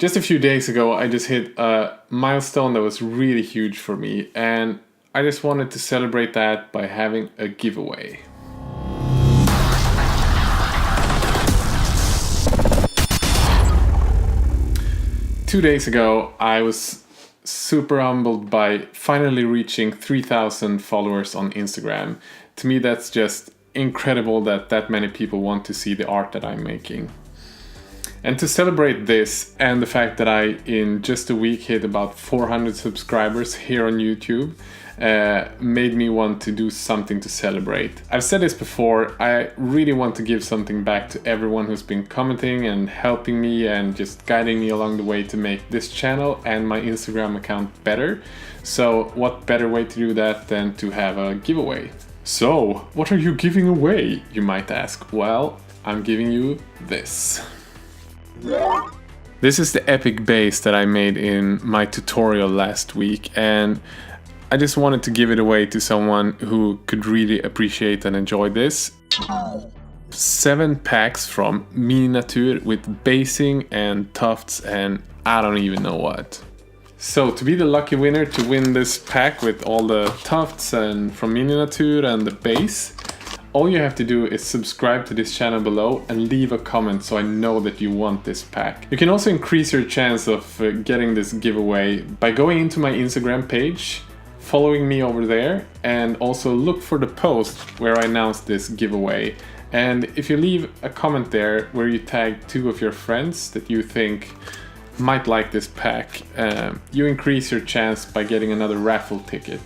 Just a few days ago, I just hit a milestone that was really huge for me, and I just wanted to celebrate that by having a giveaway. Two days ago, I was super humbled by finally reaching 3,000 followers on Instagram. To me, that's just incredible that many people want to see the art that I'm making. And to celebrate this and the fact that I, in just a week, hit about 400 subscribers here on YouTube, made me want to do something to celebrate. I've said this before, I really want to give something back to everyone who's been commenting and helping me and just guiding me along the way to make this channel and my Instagram account better. So what better way to do that than to have a giveaway? So, what are you giving away, you might ask? Well, I'm giving you this. This is the epic base that I made in my tutorial last week, and I just wanted to give it away to someone who could really appreciate and enjoy this. 7 packs from Miniatur with basing and tufts and I don't even know what. So to be the lucky winner to win this pack with all the tufts and from Miniatur and the base, all you have to do is subscribe to this channel below and leave a comment so I know that you want this pack. You can also increase your chance of getting this giveaway by going into my Instagram page, following me over there, and also look for the post where I announced this giveaway. And if you leave a comment there where you tag 2 of your friends that you think might like this pack, you increase your chance by getting another raffle ticket.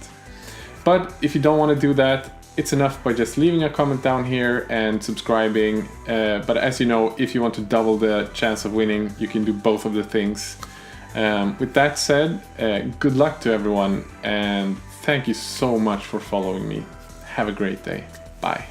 But if you don't want to do that, it's enough by just leaving a comment down here and subscribing. But as you know, if you want to double the chance of winning, you can do both of the things. With that said, good luck to everyone, and thank you so much for following me. Have a great day. Bye.